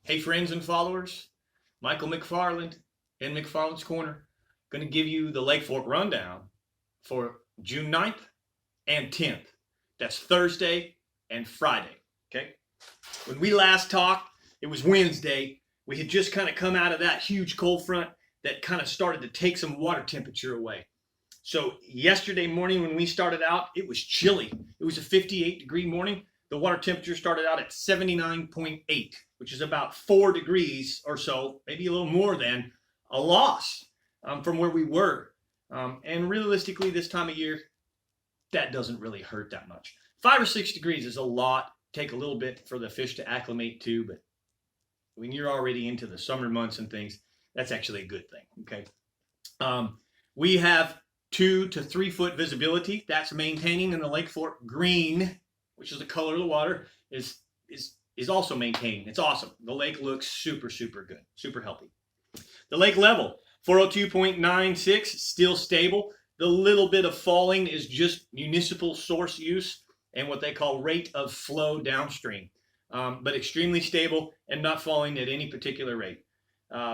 Hey friends and followers, Michael McFarland in McFarland's Corner. Going to give you the Lake Fork rundown for June 9th and 10th. That's Thursday and Friday. Okay. When we last talked, it was Wednesday. We had just kind of come out of that huge cold front that kind of started to take some water temperature away. So yesterday morning when we started out, it was chilly. It was a 58-degree morning. The water temperature started out at 79.8, which is about 4 degrees or so, maybe a little more than a loss from where we were. And realistically, this time of year, that doesn't really hurt that much. 5 or 6 degrees is a lot. Take a little bit for the fish to acclimate to, but when you're already into the summer months and things, that's actually a good thing. Okay. We have 2 to 3 foot visibility. That's maintaining in the Lake Fork. Green, which is the color of the water, is also maintained. It's awesome. The lake looks super, super good, super healthy. The lake level, 402.96, still stable. The little bit of falling is just municipal source use and what they call rate of flow downstream, but extremely stable and not falling at any particular rate.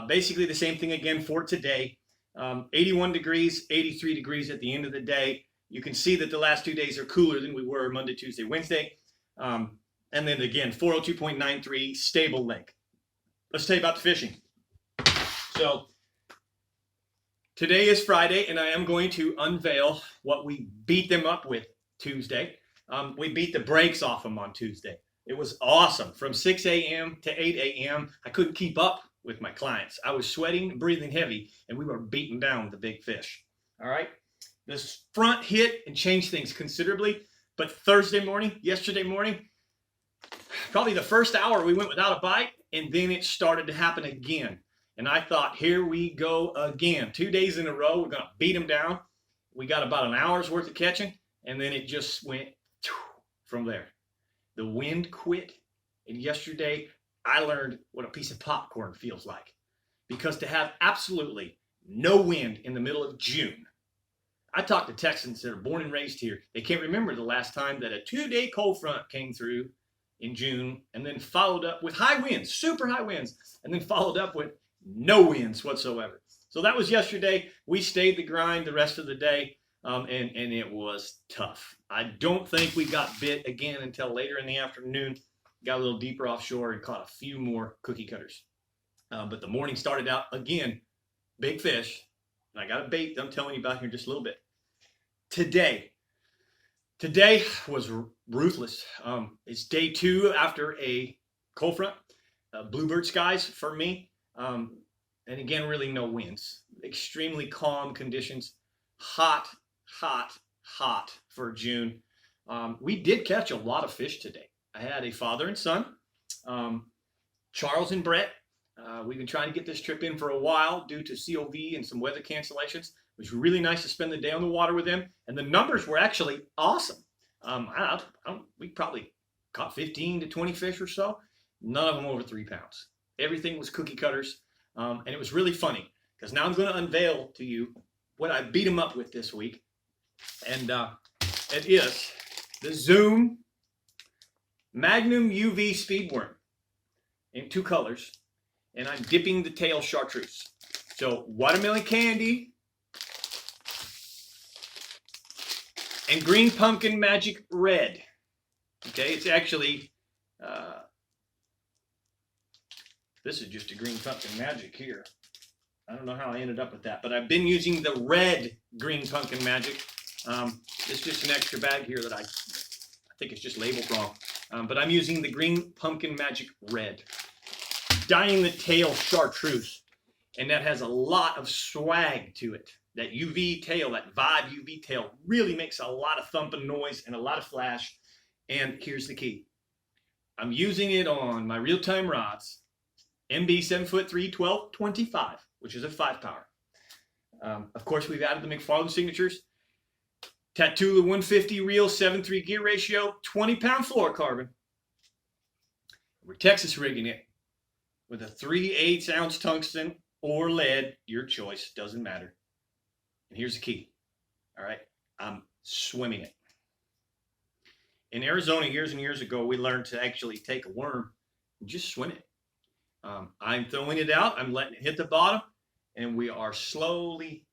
Basically the same thing again for today. 81 degrees, 83 degrees at the end of the day. You can see that the last 2 days are cooler than we were Monday, Tuesday, Wednesday. And then again, 402.93, stable lake. Let's tell you about the fishing. So today is Friday, and I am going to unveil what we beat them up with Tuesday. We beat the brakes off them on Tuesday. It was awesome. From 6 a.m. to 8 a.m., I couldn't keep up with my clients. I was sweating, breathing heavy, and we were beating down the big fish. All right? This front hit and changed things considerably, but yesterday morning, probably the first hour we went without a bite, and then it started to happen again. And I thought, here we go again. 2 days in a row, we're going to beat them down. We got about an hour's worth of catching, and then it just went from there. The wind quit, and yesterday I learned what a piece of popcorn feels like. Because to have absolutely no wind in the middle of June, I talked to Texans that are born and raised here. They can't remember the last time that a 2-day cold front came through in June and then followed up with high winds, super high winds, and then followed up with no winds whatsoever. So that was yesterday. We stayed the grind the rest of the day, and it was tough. I don't think we got bit again until later in the afternoon. Got a little deeper offshore and caught a few more cookie cutters. But the morning started out, again, big fish. And I got a bait that I'm telling you about here in just a little bit. Today was ruthless. It's day 2 after a cold front. Bluebird skies for me. And again, really no winds. Extremely calm conditions. Hot for June. We did catch a lot of fish today. I had a father and son, Charles and Brett. We've been trying to get this trip in for a while due to COV and some weather cancellations. It was really nice to spend the day on the water with them, and the numbers were actually awesome. We probably caught 15 to 20 fish or so, none of them over 3 pounds. Everything was cookie cutters, and it was really funny because now I'm going to unveil to you what I beat them up with this week, and it is the Zoom Magnum UV Speedworm in 2 colors, and I'm dipping the tail chartreuse. So watermelon candy and green pumpkin magic red. Okay, it's actually, this is just a green pumpkin magic here. I don't know how I ended up with that, but I've been using the red green pumpkin magic. It's just an extra bag here that I think it's just labeled wrong. But I'm using the green pumpkin magic red. Dyeing the tail chartreuse, and that has a lot of swag to it. That UV tail, that Vibe UV tail, really makes a lot of thumping noise and a lot of flash. And here's the key. I'm using it on my real-time rods, MB 7'3", 1225, which is a 5 power. Of course, we've added the McFarland signatures. Tatula 150 reel, 7-3 gear ratio, 20-pound fluorocarbon. We're Texas rigging it with a 3/8 ounce tungsten or lead, your choice, doesn't matter. And here's the key. All right, I'm swimming it. In Arizona, years and years ago, we learned to actually take a worm and just swim it. I'm throwing it out. I'm letting it hit the bottom, and we are slowly,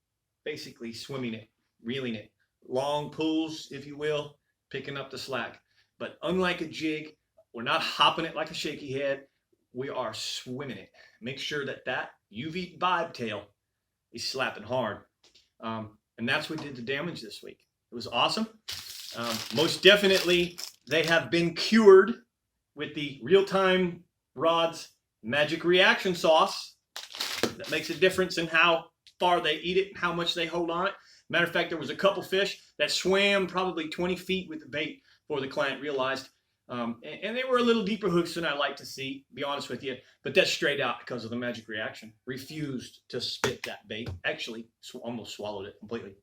basically swimming it, reeling it. Long pulls, if you will, picking up the slack. But unlike a jig, we're not hopping it like a shaky head. We are swimming it. Make sure that that UV vibe tail is slapping hard. And that's what did the damage this week. It was awesome. Most definitely, they have been cured with the real-time rods magic reaction sauce. That makes a difference in how far they eat it and how much they hold on it. Matter of fact, there was a couple fish that swam probably 20 feet with the bait before the client realized. And they were a little deeper hooks than I like to see, be honest with you. But that's straight out because of the magic reaction. Refused to spit that bait. Actually, almost swallowed it completely.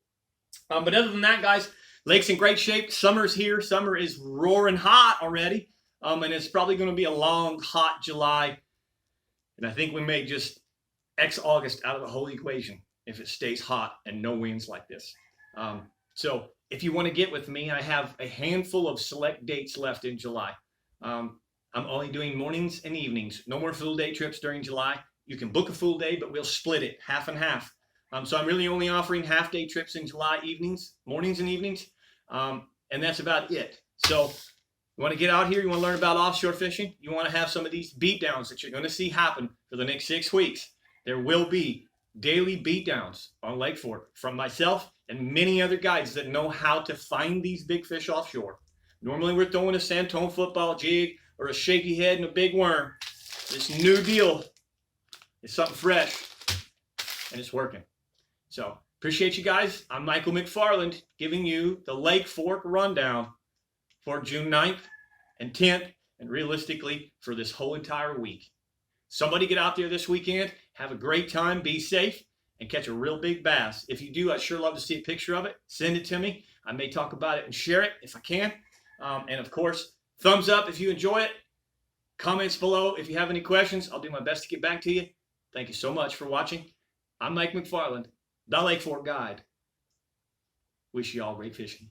But other than that, guys, lake's in great shape. Summer's here. Summer is roaring hot already. And it's probably going to be a long, hot July. And I think we may just X August out of the whole equation if it stays hot and no winds like this. So if you want to get with me, I have a handful of select dates left in July. I'm only doing mornings and evenings. No more full day trips during July. You can book a full day, but we'll split it half and half. So I'm really only offering half day trips in July evenings, mornings and evenings. And that's about it. So you want to get out here, you want to learn about offshore fishing, you want to have some of these beat downs that you're going to see happen for the next 6 weeks. There will be daily beat downs on Lake Fork from myself and many other guides that know how to find these big fish offshore. Normally we're throwing a Santone football jig or a shaky head and a big worm. This new deal is something fresh and it's working. So appreciate you guys. I'm Michael McFarland giving you the Lake Fork rundown for June 9th and 10th and realistically for this whole entire week. Somebody get out there this weekend, have a great time, be safe, and catch a real big bass. If you do, I'd sure love to see a picture of it. Send it to me. I may talk about it and share it if I can. And of course, thumbs up if you enjoy it. Comments below if you have any questions. I'll do my best to get back to you. Thank you so much for watching. I'm Mike McFarland, the Lake Fork Guide. Wish you all great fishing.